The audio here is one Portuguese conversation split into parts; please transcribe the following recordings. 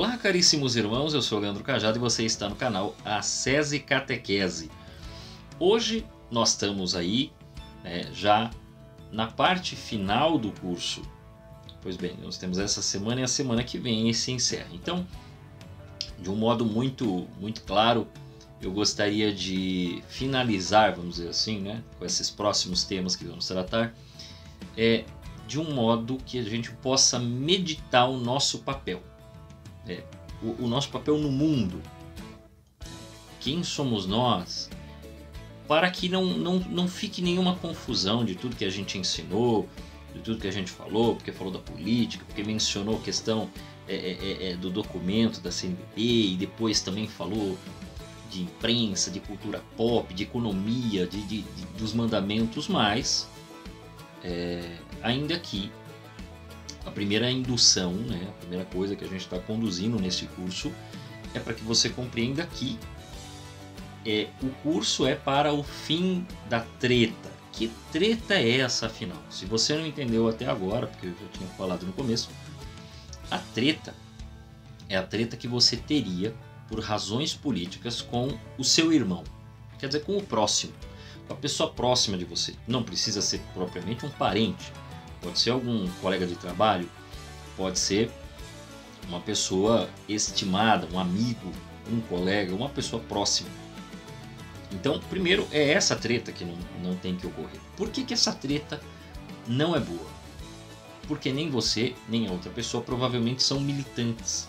Olá, caríssimos irmãos, eu sou o Leandro Cajado e você está no canal Acese Catequese. Hoje nós estamos aí já na parte final do curso. Pois bem, nós temos essa semana e a semana que vem se encerra. Então, de um modo muito claro, eu gostaria de finalizar, vamos dizer assim, com esses próximos temas que vamos tratar, de um modo que a gente possa meditar o nosso papel. O nosso papel no mundo. Quem somos nós? Para que não fique nenhuma confusão de tudo que a gente ensinou, de tudo que a gente falou, porque falou da política, porque mencionou a questão do documento da CNBB e depois também falou de imprensa, de cultura pop, de economia, dos mandamentos, mas ainda que a primeira indução, a primeira coisa que a gente está conduzindo nesse curso é para que você compreenda que o curso é para o fim da treta. Que treta é essa, afinal? Se você não entendeu até agora, porque eu já tinha falado no começo, a treta é a treta que você teria por razões políticas com o seu irmão. Quer dizer, com o próximo, com a pessoa próxima de você. Não precisa ser propriamente um parente. Pode ser algum colega de trabalho, pode ser uma pessoa estimada, um amigo, um colega, uma pessoa próxima. Então, primeiro, é essa treta que não tem que ocorrer. Por que essa treta não é boa? Porque nem você, nem a outra pessoa provavelmente são militantes.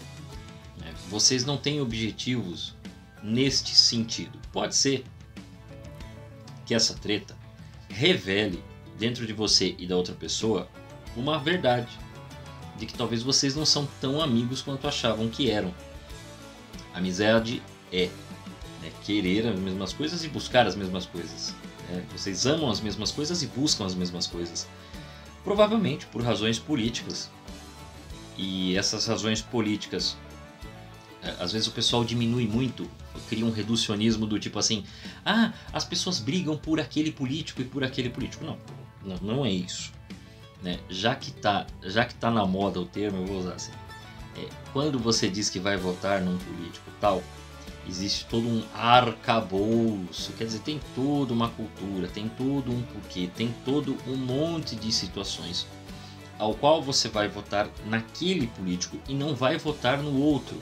Vocês não têm objetivos neste sentido. Pode ser que essa treta revele dentro de você e da outra pessoa uma verdade de que talvez vocês não são tão amigos quanto achavam que eram. Amizade é querer as mesmas coisas e buscar as mesmas coisas. Vocês amam as mesmas coisas e buscam as mesmas coisas. Provavelmente por razões políticas. E essas razões políticas, às vezes o pessoal diminui muito, cria um reducionismo do tipo assim: as pessoas brigam por aquele político e por aquele político. Não é isso. Já que tá na moda o termo, eu vou usar assim. Quando você diz que vai votar num político tal, existe todo um arcabouço, quer dizer, tem toda uma cultura, tem todo um porquê, tem todo um monte de situações ao qual você vai votar naquele político e não vai votar no outro.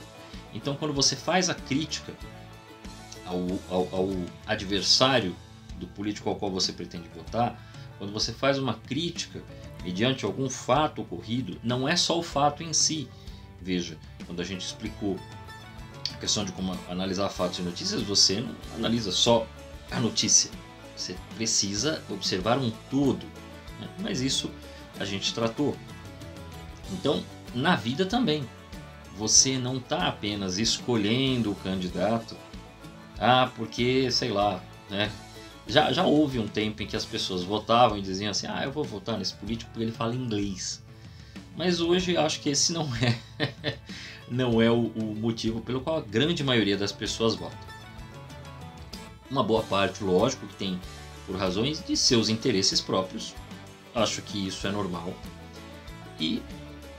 Então, quando você faz a crítica ao adversário do político ao qual você pretende votar, quando você faz uma crítica mediante algum fato ocorrido, não é só o fato em si. Veja, quando a gente explicou a questão de como analisar fatos e notícias, você não analisa só a notícia. Você precisa observar um todo. Mas isso a gente tratou. Então, na vida também, você não está apenas escolhendo o candidato, porque, sei lá, Já houve um tempo em que as pessoas votavam e diziam assim: eu vou votar nesse político porque ele fala inglês. Mas hoje acho que esse não é o motivo pelo qual a grande maioria das pessoas vota. Uma boa parte, lógico, que tem por razões de seus interesses próprios. Acho que isso é normal. E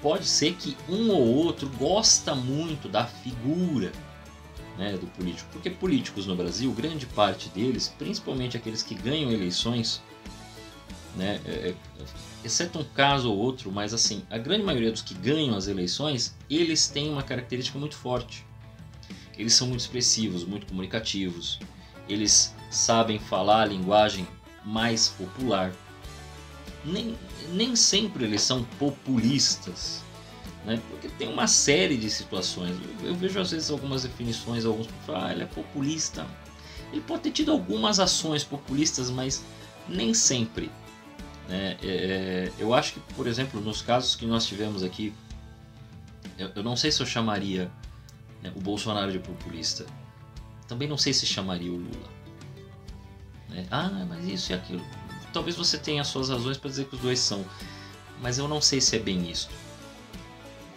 pode ser que um ou outro gosta muito da figura do político, porque políticos no Brasil, grande parte deles, principalmente aqueles que ganham eleições, exceto um caso ou outro, mas assim, a grande maioria dos que ganham as eleições, eles têm uma característica muito forte. Eles são muito expressivos, muito comunicativos, eles sabem falar a linguagem mais popular. Nem sempre eles são populistas, porque tem uma série de situações. Eu vejo às vezes algumas definições, alguns falam, ele é populista. Ele pode ter tido algumas ações populistas, mas nem sempre. Eu acho que, por exemplo, nos casos que nós tivemos aqui, eu não sei se eu chamaria o Bolsonaro de populista. Também não sei se chamaria o Lula. Mas isso e aquilo. Talvez você tenha as suas razões para dizer que os dois são, mas eu não sei se é bem isso.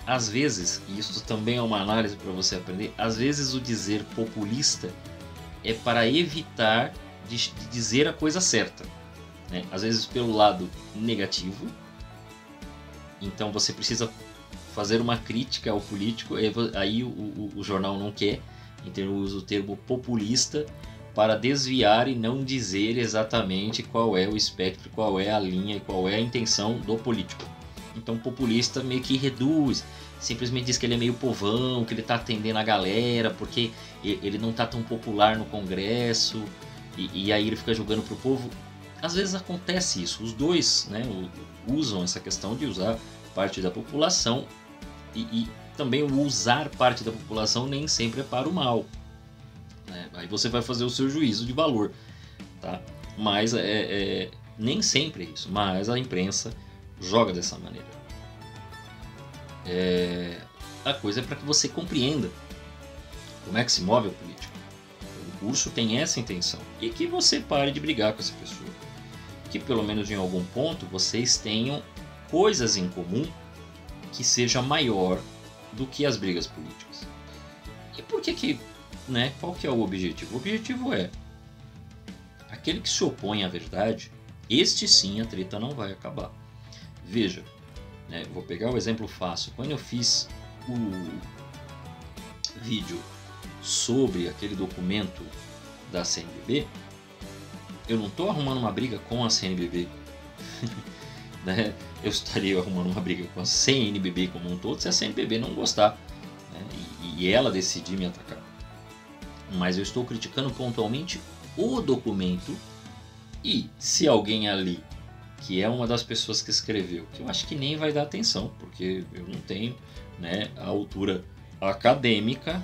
Às vezes, e isso também é uma análise para você aprender, às vezes o dizer populista é para evitar de dizer a coisa certa. Às vezes pelo lado negativo, então você precisa fazer uma crítica ao político, aí o jornal não quer, então usa o termo populista para desviar e não dizer exatamente qual é o espectro, qual é a linha e qual é a intenção do político. Então populista meio que reduz, simplesmente diz que ele é meio povão, que ele está atendendo a galera, porque ele não está tão popular no Congresso, e aí ele fica jogando pro povo. Às vezes acontece isso, os dois, né, usam essa questão de usar parte da população, e também o usar parte da população nem sempre é para o mal. Aí você vai fazer o seu juízo de valor, tá? Mas nem sempre é isso, mas a imprensa joga dessa maneira. A coisa é para que você compreenda como é que se move a política. O curso tem essa intenção, e que você pare de brigar com essa pessoa, que pelo menos em algum ponto vocês tenham coisas em comum que seja maior do que as brigas políticas. E por que, né? Qual que é o objetivo? O objetivo é aquele que se opõe à verdade, este sim a treta não vai acabar. Veja, né, vou pegar o exemplo fácil. Quando eu fiz o vídeo sobre aquele documento da CNBB, eu não estou arrumando uma briga com a CNBB. Né? Eu estaria arrumando uma briga com a CNBB como um todo se a CNBB não gostar, né? e ela decidir me atacar. Mas eu estou criticando pontualmente o documento, e se alguém ali, que é uma das pessoas que escreveu, que eu acho que nem vai dar atenção, porque eu não tenho, né, a altura acadêmica,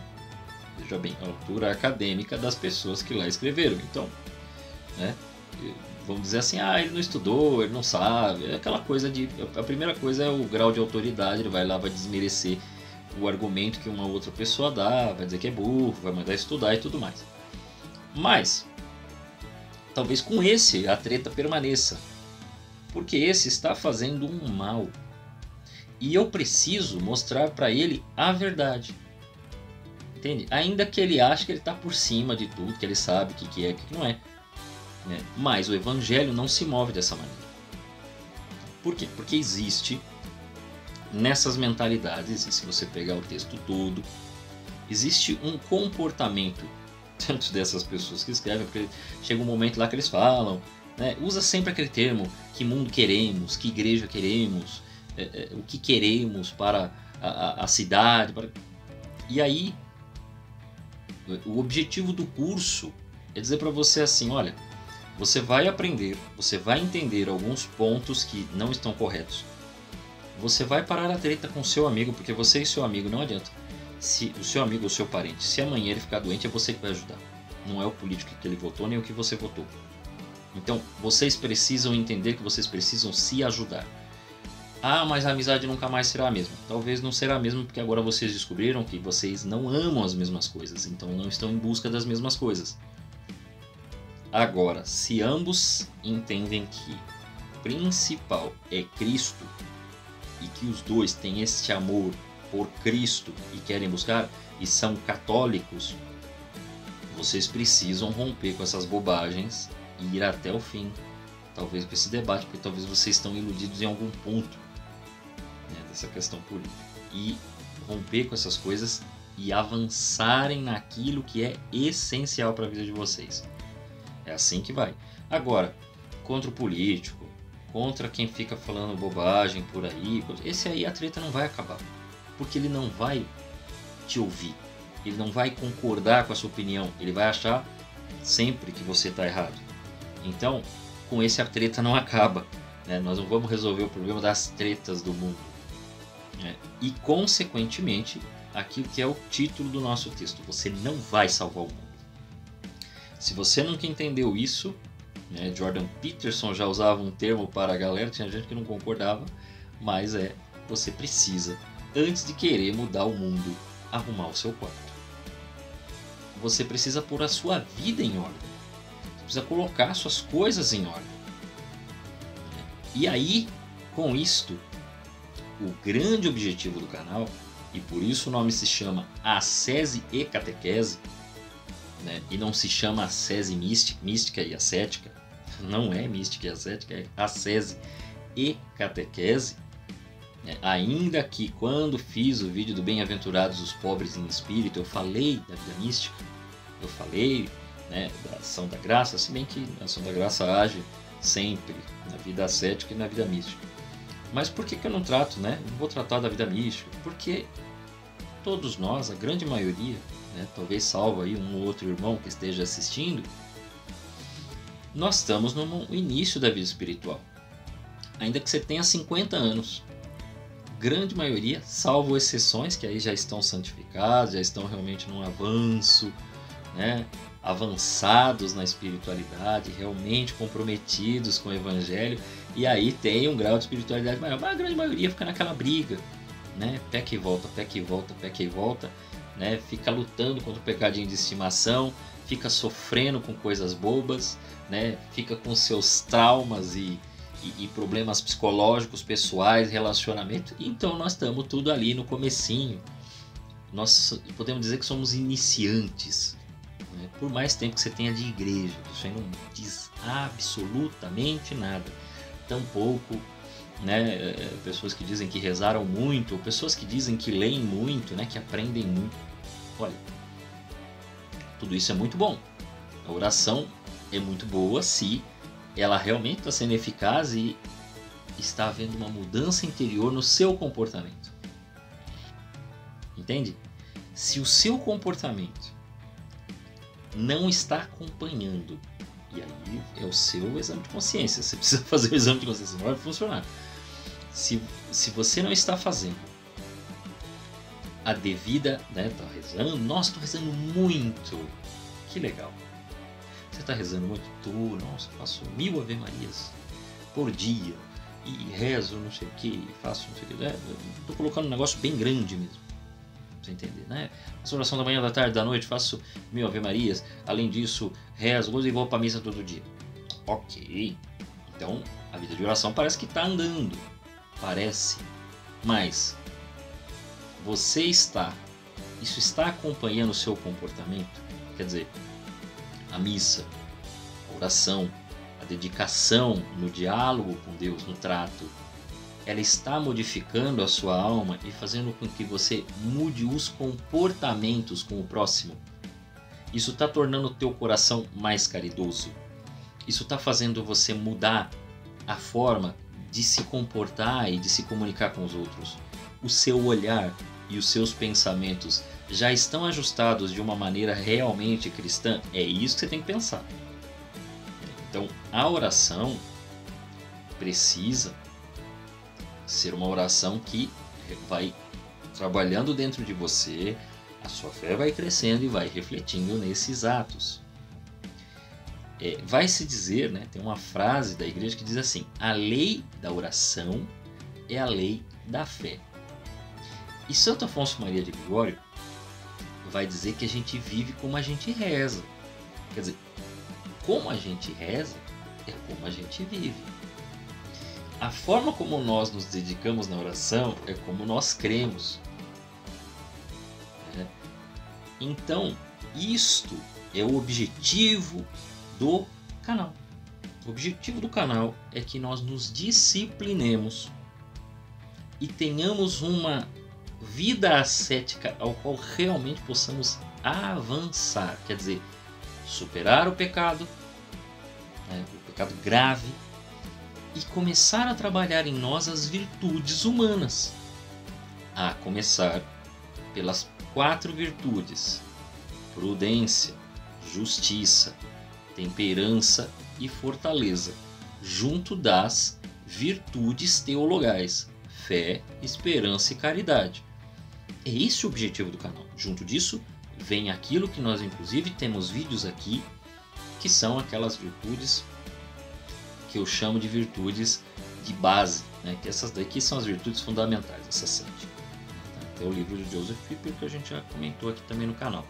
veja bem, a altura acadêmica das pessoas que lá escreveram. Então, né, vamos dizer assim, ele não estudou, ele não sabe, é aquela coisa de... A primeira coisa é o grau de autoridade, ele vai lá, vai desmerecer o argumento que uma outra pessoa dá, vai dizer que é burro, vai mandar estudar e tudo mais. Mas, talvez com esse a treta permaneça, porque esse está fazendo um mal, e eu preciso mostrar para ele a verdade, entende? Ainda que ele ache que ele está por cima de tudo, que ele sabe o que é e o que não é, né? Mas o evangelho não se move dessa maneira. Por quê? Porque existe nessas mentalidades, e se você pegar o texto todo, existe um comportamento tanto dessas pessoas que escrevem, porque chega um momento lá que eles falam, né, usa sempre aquele termo, que mundo queremos, que igreja queremos, o que queremos para a cidade, e aí o objetivo do curso é dizer para você assim, olha, você vai aprender, você vai entender alguns pontos que não estão corretos, você vai parar a treta com o seu amigo, porque você e seu amigo não adianta. Se o seu amigo ou seu parente, se amanhã ele ficar doente, é você que vai ajudar. Não é o político que ele votou, nem o que você votou. Então, vocês precisam entender que vocês precisam se ajudar. Mas a amizade nunca mais será a mesma. Talvez não será a mesma, porque agora vocês descobriram que vocês não amam as mesmas coisas, então não estão em busca das mesmas coisas. Agora, se ambos entendem que o principal é Cristo, e que os dois têm este amor por Cristo e querem buscar, e são católicos, vocês precisam romper com essas bobagens e ir até o fim, talvez com esse debate, porque talvez vocês estão iludidos em algum ponto, né, dessa questão política, e romper com essas coisas e avançarem naquilo que é essencial para a vida de vocês. É assim que vai. Agora, contra o político, contra quem fica falando bobagem por aí, esse aí a treta não vai acabar, porque ele não vai te ouvir, ele não vai concordar com a sua opinião, ele vai achar sempre que você está errado. Então, com esse a treta não acaba, né? Nós não vamos resolver o problema das tretas do mundo, né? E consequentemente, aquilo que é o título do nosso texto, você não vai salvar o mundo. Se você nunca entendeu isso, né, Jordan Peterson já usava um termo para a galera, tinha gente que não concordava, mas você precisa, antes de querer mudar o mundo, arrumar o seu quarto. Você precisa pôr a sua vida em ordem, você precisa colocar suas coisas em ordem. E aí, com isto, o grande objetivo do canal, e por isso o nome se chama Ascese e Catequese, né, e não se chama Ascese mística e ascética, não é mística e ascética, é ascese e catequese, Ainda que quando fiz o vídeo do Bem-aventurados os pobres em espírito, eu falei da vida mística, eu falei, né, da ação da graça, se bem que a ação da graça age sempre na vida ascética e na vida mística. Mas por que eu não trato, né? Não vou tratar da vida mística? Porque todos nós, a grande maioria, né, talvez salvo aí um ou outro irmão que esteja assistindo, nós estamos no início da vida espiritual. Ainda que você tenha 50 anos. Grande maioria, salvo exceções que aí já estão santificados, já estão realmente num avanço, né, avançados na espiritualidade, realmente comprometidos com o evangelho, e aí tem um grau de espiritualidade maior. Mas a grande maioria fica naquela briga, né, pé que volta, pé que volta, pé que volta, né, fica lutando contra o pecadinho de estimação, fica sofrendo com coisas bobas, né, fica com seus traumas e problemas psicológicos, pessoais, relacionamento. Então nós estamos tudo ali no comecinho. Nós podemos dizer que somos iniciantes, né? Por mais tempo que você tenha de igreja, isso aí não diz absolutamente nada. Tampouco, né, pessoas que dizem que rezaram muito, ou pessoas que dizem que leem muito, né, que aprendem muito. Olha, tudo isso é muito bom. A oração é muito boa se ela realmente está sendo eficaz e está havendo uma mudança interior no seu comportamento. Entende? Se o seu comportamento não está acompanhando, e aí é o seu exame de consciência, você precisa fazer o exame de consciência, não vai funcionar. Se você não está fazendo a devida, né, tá rezando, nossa, estou rezando muito, que legal. Você está rezando muito? Nossa, faço 1000 Ave Marias por dia e rezo não sei o que, faço não sei o que. Estou colocando um negócio bem grande mesmo, pra você entender, né? Faço oração da manhã, da tarde, da noite, faço 1000 Ave Marias, além disso, rezo, e vou para a missa todo dia. Ok, então a vida de oração parece que está andando, parece, mas isso está acompanhando o seu comportamento? Quer dizer, a missa, a oração, a dedicação no diálogo com Deus, no trato, ela está modificando a sua alma e fazendo com que você mude os comportamentos com o próximo. Isso está tornando o teu coração mais caridoso. Isso está fazendo você mudar a forma de se comportar e de se comunicar com os outros. O seu olhar e os seus pensamentos já estão ajustados de uma maneira realmente cristã? É isso que você tem que pensar. Então, a oração precisa ser uma oração que vai trabalhando dentro de você, a sua fé vai crescendo e vai refletindo nesses atos. Vai se dizer, né, tem uma frase da igreja que diz assim: a lei da oração é a lei da fé. E Santo Afonso Maria de Ligório vai dizer que a gente vive como a gente reza. Quer dizer, como a gente reza é como a gente vive. A forma como nós nos dedicamos na oração é como nós cremos. Então, isto é o objetivo do canal. O objetivo do canal é que nós nos disciplinemos e tenhamos uma vida ascética ao qual realmente possamos avançar, quer dizer, superar o pecado grave, e começar a trabalhar em nós as virtudes humanas, a começar pelas 4 virtudes: prudência, justiça, temperança e fortaleza, junto das virtudes teologais: fé, esperança e caridade. É esse o objetivo do canal. Junto disso, vem aquilo que nós inclusive temos vídeos aqui, que são aquelas virtudes que eu chamo de virtudes de base, né? Que essas daqui são as virtudes fundamentais, essas 7. Tem o livro de Joseph Pieper que a gente já comentou aqui também no canal.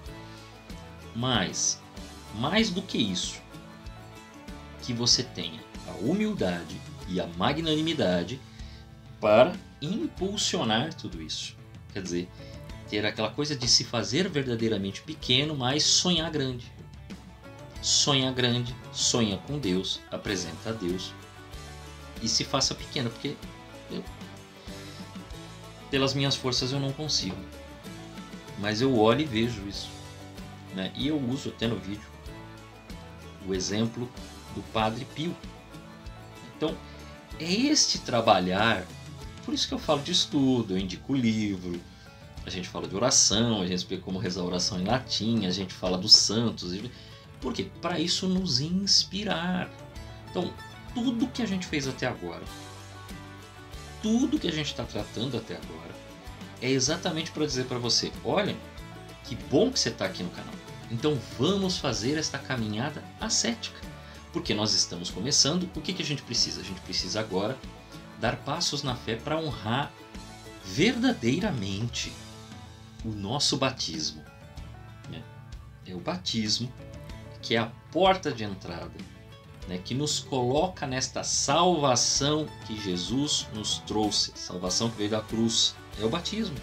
Mas, mais do que isso, que você tenha a humildade e a magnanimidade para impulsionar tudo isso. Quer dizer, ter aquela coisa de se fazer verdadeiramente pequeno, mas sonhar grande. Sonha grande, sonha com Deus, apresenta a Deus e se faça pequeno, porque pelas minhas forças eu não consigo. Mas eu olho e vejo isso, né? E eu uso até no vídeo o exemplo do Padre Pio. Então, é este trabalhar, por isso que eu falo de estudo, eu indico o livro, a gente fala de oração, a gente explica como rezar a oração em latim, a gente fala dos santos. Por quê? Para isso nos inspirar. Então, tudo que a gente fez até agora, tudo que a gente está tratando até agora, é exatamente para dizer para você, olha, que bom que você está aqui no canal. Então vamos fazer esta caminhada ascética. Porque nós estamos começando, o que a gente precisa? A gente precisa agora dar passos na fé para honrar verdadeiramente o nosso batismo. Né? É o batismo que é a porta de entrada, né? Que nos coloca nesta salvação que Jesus nos trouxe. Salvação que veio da cruz. É o batismo.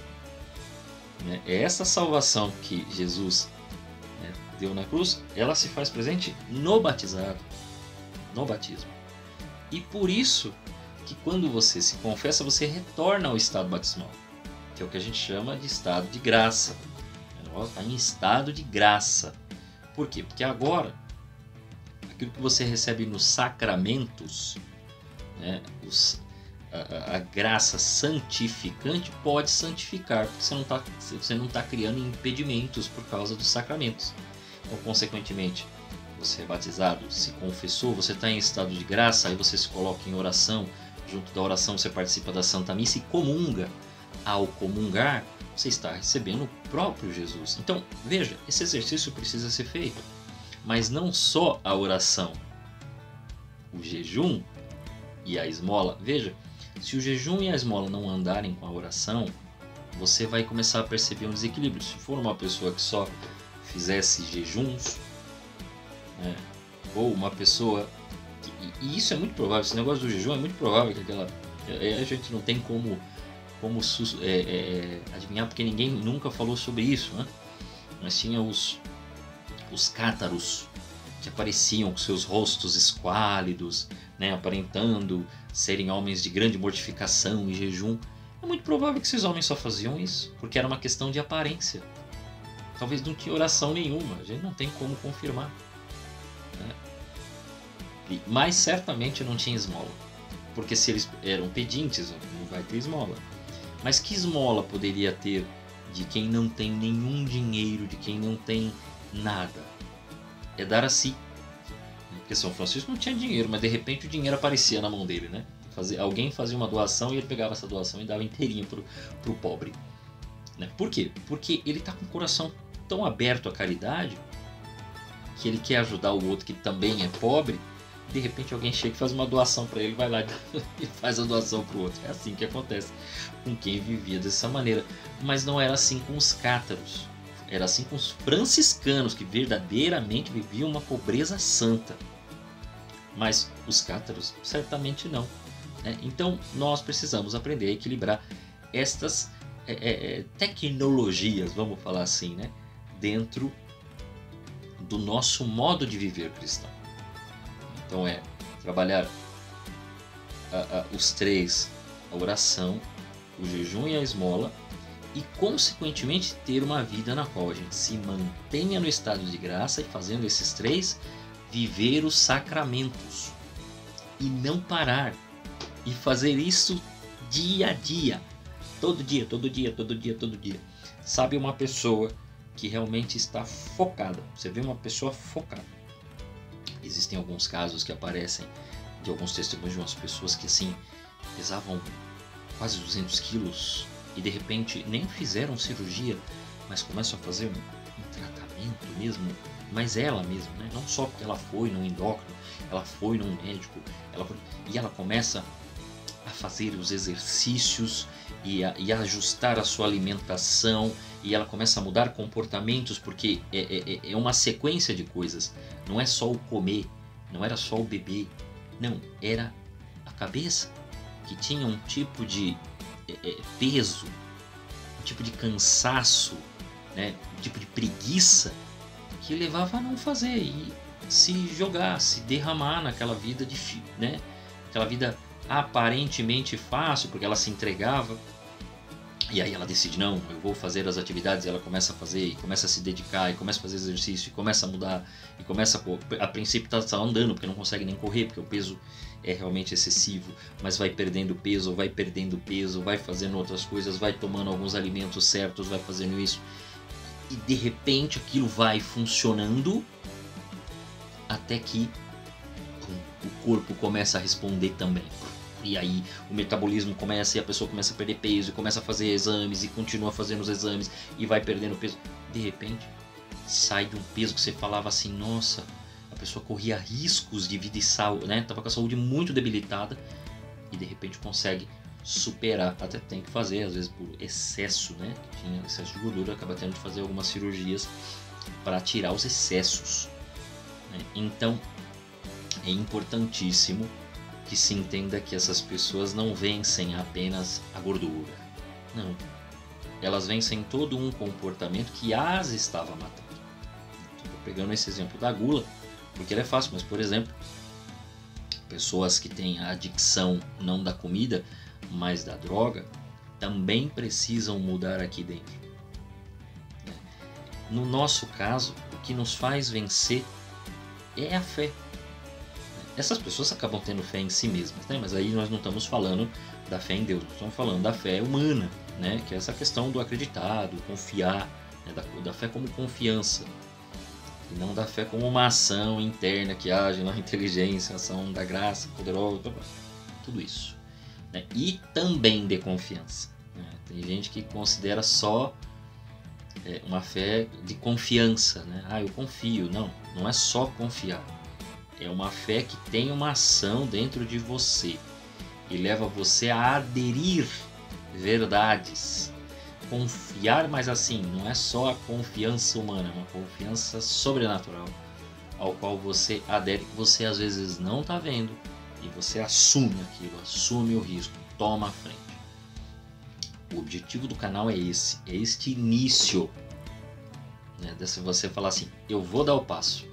Né? É essa salvação que Jesus, né, deu na cruz, ela se faz presente no batizado. No batismo. E por isso que quando você se confessa, você retorna ao estado batismal, que é o que a gente chama de estado de graça. Está em estado de graça. Por quê? Porque agora, aquilo que você recebe nos sacramentos, né, a graça santificante pode santificar, porque você não tá criando impedimentos por causa dos sacramentos. Então, consequentemente, você é batizado, se confessou, você está em estado de graça, aí você se coloca em oração, junto da oração você participa da Santa Missa e comunga. Ao comungar, você está recebendo o próprio Jesus. Então, veja, esse exercício precisa ser feito, mas não só a oração, o jejum e a esmola. Veja, se o jejum e a esmola não andarem com a oração, você vai começar a perceber um desequilíbrio. Se for uma pessoa que só fizesse jejuns, né, ou uma pessoa e isso é muito provável, esse negócio do jejum é muito provável que a gente não tem como adivinhar, porque ninguém nunca falou sobre isso, né? Mas tinha os cátaros que apareciam com seus rostos esquálidos, né, aparentando serem homens de grande mortificação e jejum. É muito provável que esses homens só faziam isso porque era uma questão de aparência. Talvez não tinha oração nenhuma, a gente não tem como confirmar, né? Mas certamente não tinha esmola, porque se eles eram pedintes, não vai ter esmola. Mas que esmola poderia ter de quem não tem nenhum dinheiro, de quem não tem nada? É dar a si. Porque São Francisco não tinha dinheiro, mas de repente o dinheiro aparecia na mão dele, né? Alguém fazia uma doação e ele pegava essa doação e dava inteirinho pro pobre, né? Por quê? Porque ele está com o coração tão aberto à caridade que ele quer ajudar o outro que também é pobre. De repente alguém chega e faz uma doação para ele, vai lá e faz a doação para o outro. É assim que acontece com quem vivia dessa maneira. Mas não era assim com os cátaros. Era assim com os franciscanos, que verdadeiramente viviam uma pobreza santa. Mas os cátaros certamente não, né? Então nós precisamos aprender a equilibrar estas tecnologias, vamos falar assim, né, dentro do nosso modo de viver cristão. Então é trabalhar os três, a oração, o jejum e a esmola, e consequentemente ter uma vida na qual a gente se mantenha no estado de graça e, fazendo esses três, viver os sacramentos e não parar, e fazer isso dia a dia, todo dia, todo dia, todo dia, todo dia. Sabe, uma pessoa que realmente está focada, você vê uma pessoa focada. Existem alguns casos que aparecem de alguns testemunhos de umas pessoas que assim pesavam quase 200 quilos e de repente nem fizeram cirurgia, mas começam a fazer um tratamento mesmo, mas ela mesma, né? Não só porque ela foi no endócrino, ela foi num médico, e ela começa a fazer os exercícios e a ajustar a sua alimentação, e ela começa a mudar comportamentos, porque é uma sequência de coisas. Não é só o comer, não era só o beber, não, era a cabeça que tinha um tipo de peso, um tipo de cansaço, né, um tipo de preguiça que levava a não fazer e se jogar, se derramar naquela vida difícil, né, aquela vida aparentemente fácil, porque ela se entregava. E aí ela decide, não, eu vou fazer as atividades, e ela começa a fazer, e começa a se dedicar, e começa a fazer exercício, e começa a mudar, e começa a princípio tá andando, porque não consegue nem correr, porque o peso é realmente excessivo, mas vai perdendo peso, vai fazendo outras coisas, vai tomando alguns alimentos certos, vai fazendo isso, e de repente aquilo vai funcionando, até que o corpo começa a responder também. E aí o metabolismo começa e a pessoa começa a perder peso, e começa a fazer exames e continua fazendo os exames e vai perdendo peso. De repente, sai de um peso que você falava assim, nossa, a pessoa corria riscos de vida e saúde, né? Tava com a saúde muito debilitada e de repente consegue superar. Até tem que fazer, às vezes por excesso, né? Tinha excesso de gordura, acaba tendo de fazer algumas cirurgias para tirar os excessos, né? Então, é importantíssimo que se entenda que essas pessoas não vencem apenas a gordura. Não. Elas vencem todo um comportamento que as estava matando. Estou pegando esse exemplo da gula, porque ele é fácil, mas, por exemplo, pessoas que têm a adicção não da comida, mas da droga, também precisam mudar aqui dentro. No nosso caso, o que nos faz vencer é a fé. Essas pessoas acabam tendo fé em si mesmas, né? Mas aí nós não estamos falando da fé em Deus, nós estamos falando da fé humana, né? Que é essa questão do acreditar, do confiar, né? da fé como confiança, e não da fé como uma ação interna que age na inteligência, ação da graça poderosa, tudo isso, né? E também de confiança, né? Tem gente que considera só uma fé de confiança, né? Ah, eu confio. Não, não é só confiar. É uma fé que tem uma ação dentro de você e leva você a aderir verdades. Confiar, mas assim, não é só a confiança humana, é uma confiança sobrenatural ao qual você adere, que você às vezes não está vendo, e você assume aquilo, assume o risco, toma a frente. O objetivo do canal é esse, é este início, né? Desse você falar assim, eu vou dar o passo,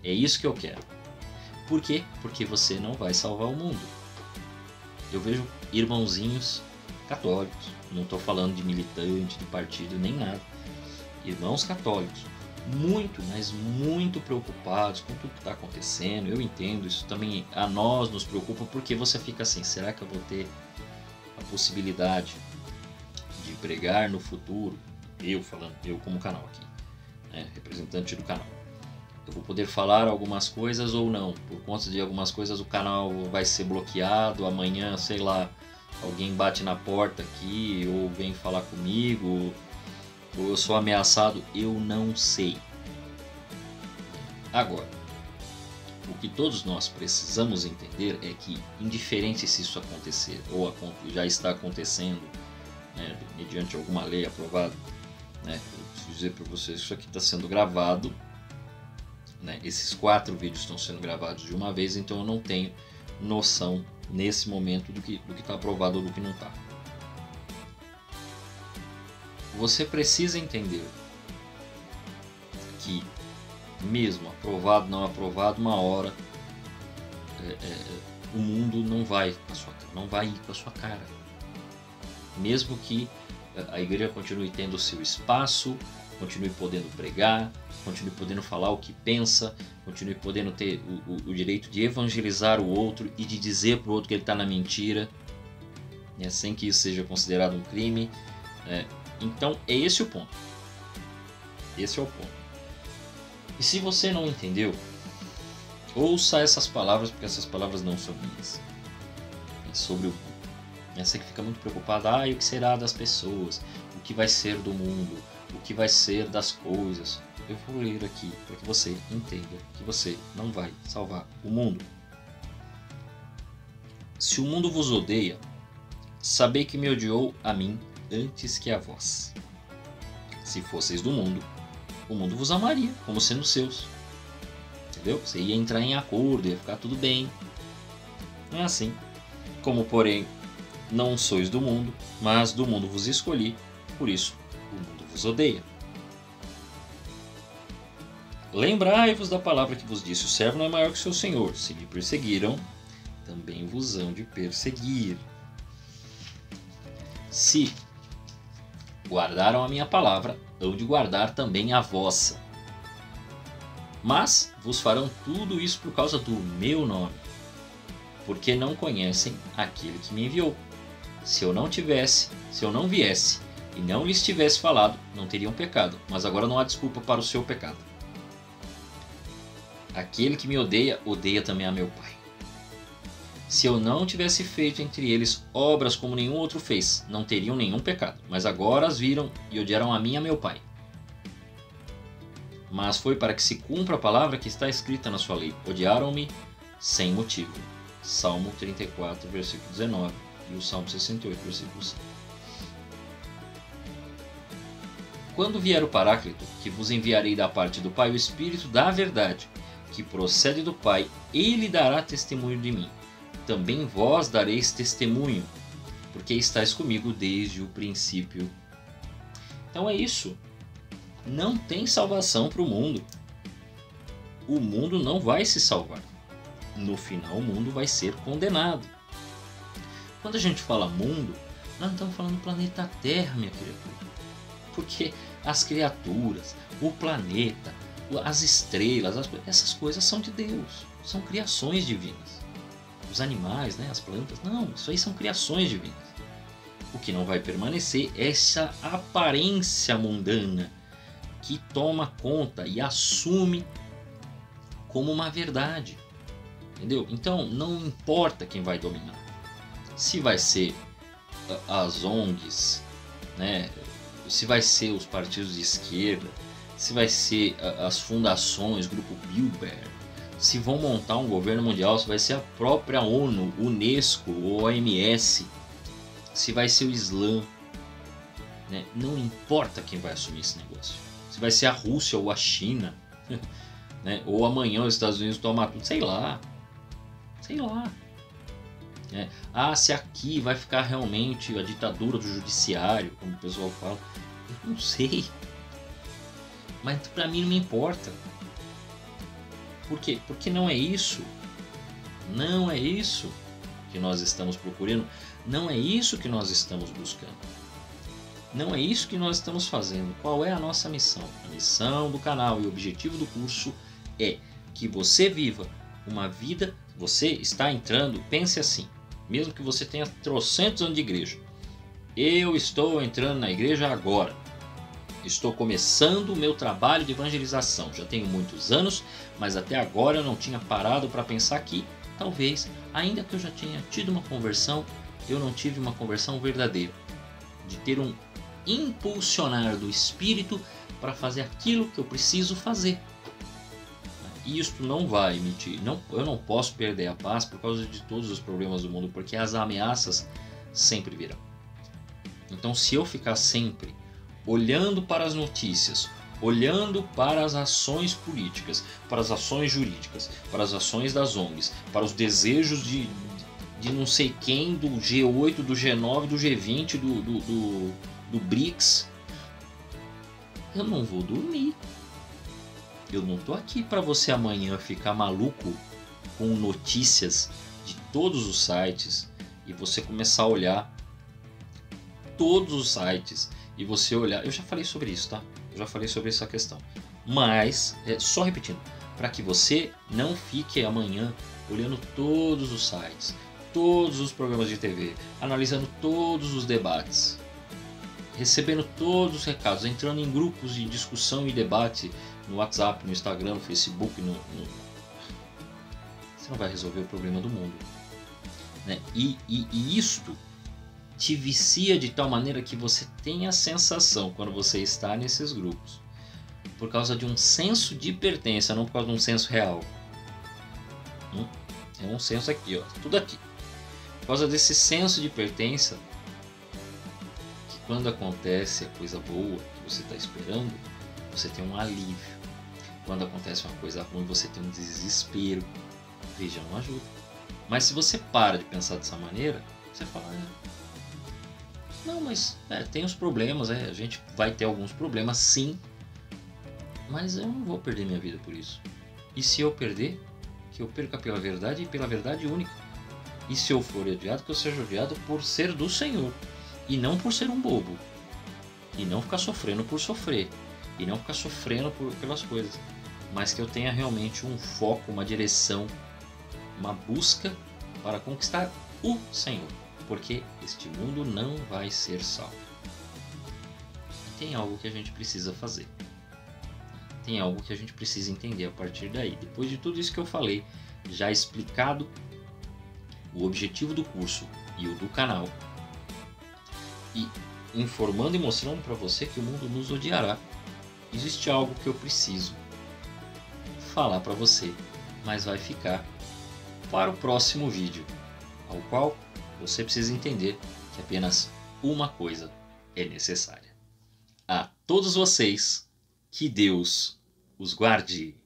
é isso que eu quero. Por quê? Porque você não vai salvar o mundo. Eu vejo irmãozinhos católicos, não estou falando de militante, de partido, nem nada. Irmãos católicos, muito, mas muito preocupados com tudo que está acontecendo. Eu entendo, isso também a nós nos preocupa, porque você fica assim, será que eu vou ter a possibilidade de pregar no futuro? Eu falando, eu como canal aqui, né, representante do canal. Eu vou poder falar algumas coisas ou não. Por conta de algumas coisas o canal vai ser bloqueado. Amanhã, sei lá, alguém bate na porta aqui ou vem falar comigo, ou eu sou ameaçado. Eu não sei. Agora, o que todos nós precisamos entender é que, indiferente se isso acontecer ou já está acontecendo, né, mediante alguma lei aprovada, né, eu preciso dizer para vocês que isso aqui está sendo gravado. Né? Esses 4 vídeos estão sendo gravados de uma vez, então eu não tenho noção nesse momento do que está aprovado ou do que não está. Você precisa entender que mesmo aprovado, não aprovado, uma hora o mundo não vai ir com a sua cara. Mesmo que a igreja continue tendo o seu espaço, continue podendo pregar, continue podendo falar o que pensa, continue podendo ter o direito de evangelizar o outro e de dizer para o outro que ele está na mentira, né, sem que isso seja considerado um crime. Então é esse o ponto. Esse é o ponto. E se você não entendeu, ouça essas palavras, porque essas palavras não são minhas. É sobre o mundo. Você que fica muito preocupado, o que será das pessoas? O que vai ser do mundo? O que vai ser das coisas? Eu vou ler aqui para que você entenda que você não vai salvar o mundo. Se o mundo vos odeia, sabei que me odiou a mim antes que a vós. Se fosseis do mundo, o mundo vos amaria como sendo seus. Entendeu? Você ia entrar em acordo, ia ficar tudo bem. Não é assim. Como, porém, não sois do mundo, mas do mundo vos escolhi, por isso o mundo vos odeia. Lembrai-vos da palavra que vos disse: o servo não é maior que o seu senhor. Se me perseguiram, também vos hão de perseguir. Se guardaram a minha palavra, hão de guardar também a vossa. Mas vos farão tudo isso por causa do meu nome, porque não conhecem aquele que me enviou. Se eu não viesse e não lhes tivesse falado, não teriam pecado, mas agora não há desculpa para o seu pecado. Aquele que me odeia, odeia também a meu Pai. Se eu não tivesse feito entre eles obras como nenhum outro fez, não teriam nenhum pecado, mas agora as viram e odiaram a mim e a meu Pai. Mas foi para que se cumpra a palavra que está escrita na sua lei. Odiaram-me sem motivo. Salmo 34, versículo 19 e o Salmo 68, versículo 5. Quando vier o Paráclito, que vos enviarei da parte do Pai, o Espírito da verdade, que procede do Pai, ele dará testemunho de mim. Também vós dareis testemunho, porque estáis comigo desde o princípio. Então é isso. Não tem salvação para o mundo. O mundo não vai se salvar. No final, o mundo vai ser condenado. Quando a gente fala mundo, nós não estamos falando planeta Terra, minha criatura. Porque as criaturas, o planeta, as estrelas, essas coisas são de Deus. São criações divinas. Os animais, as plantas, não, isso aí são criações divinas. O que não vai permanecer é essa aparência mundana que toma conta e assume como uma verdade. Entendeu? Então não importa quem vai dominar. Se vai ser as ONGs, se vai ser os partidos de esquerda, se vai ser as fundações, Grupo Bilderberg, se vão montar um governo mundial, se vai ser a própria ONU, Unesco ou OMS, se vai ser o Islã, não importa quem vai assumir esse negócio. Se vai ser a Rússia ou a China, ou amanhã os Estados Unidos tomar tudo, sei lá. Se aqui vai ficar realmente a ditadura do judiciário, como o pessoal fala, eu não sei. Mas pra mim não me importa. Por quê? Porque não é isso. Não é isso que nós estamos procurando. Não é isso que nós estamos buscando. Não é isso que nós estamos fazendo. Qual é a nossa missão? A missão do canal e o objetivo do curso é que você viva uma vida. Você está entrando, pense assim, mesmo que você tenha trocentos anos de igreja. Eu estou entrando na igreja agora. Estou começando o meu trabalho de evangelização. Já tenho muitos anos, mas até agora eu não tinha parado para pensar que, talvez, ainda que eu já tenha tido uma conversão, eu não tive uma conversão verdadeira. De ter um impulsionar do Espírito para fazer aquilo que eu preciso fazer. E isto não vai emitir. Eu não posso perder a paz por causa de todos os problemas do mundo, porque as ameaças sempre virão. Então, se eu ficar sempre olhando para as notícias, olhando para as ações políticas, para as ações jurídicas, para as ações das ONGs, para os desejos de não sei quem, do G8, do G9, do G20, do BRICS, eu não vou dormir. Eu não estou aqui para você amanhã ficar maluco com notícias de todos os sites e você começar a olhar todos os sites e você olhar. Eu já falei sobre isso, tá? Eu já falei sobre essa questão. Mas, só repetindo, para que você não fique amanhã olhando todos os sites, todos os programas de TV, analisando todos os debates, recebendo todos os recados, entrando em grupos de discussão e debate no WhatsApp, no Instagram, no Facebook, você não vai resolver o problema do mundo. E isto te vicia de tal maneira que você tem a sensação, quando você está nesses grupos, por causa de um senso de pertença, não por causa de um senso real. É um senso aqui, ó, tudo aqui. Por causa desse senso de pertença, que quando acontece a coisa boa que você está esperando, você tem um alívio. Quando acontece uma coisa ruim, você tem um desespero. Veja, não ajuda. Mas se você para de pensar dessa maneira, você fala, não, mas tem os problemas, a gente vai ter alguns problemas sim, mas eu não vou perder minha vida por isso. E se eu perder, que eu perca pela verdade e pela verdade única. E se eu for odiado, que eu seja odiado por ser do Senhor e não por ser um bobo. E não ficar sofrendo por sofrer. E não ficar sofrendo pelas coisas. Mas que eu tenha realmente um foco, uma direção, uma busca para conquistar o Senhor. Porque este mundo não vai ser salvo. E tem algo que a gente precisa fazer. Tem algo que a gente precisa entender a partir daí. Depois de tudo isso que eu falei, já explicado o objetivo do curso e o do canal, e informando e mostrando para você que o mundo nos odiará, existe algo que eu preciso falar para você, mas vai ficar para o próximo vídeo, ao qual você precisa entender que apenas uma coisa é necessária. A todos vocês, que Deus os guarde.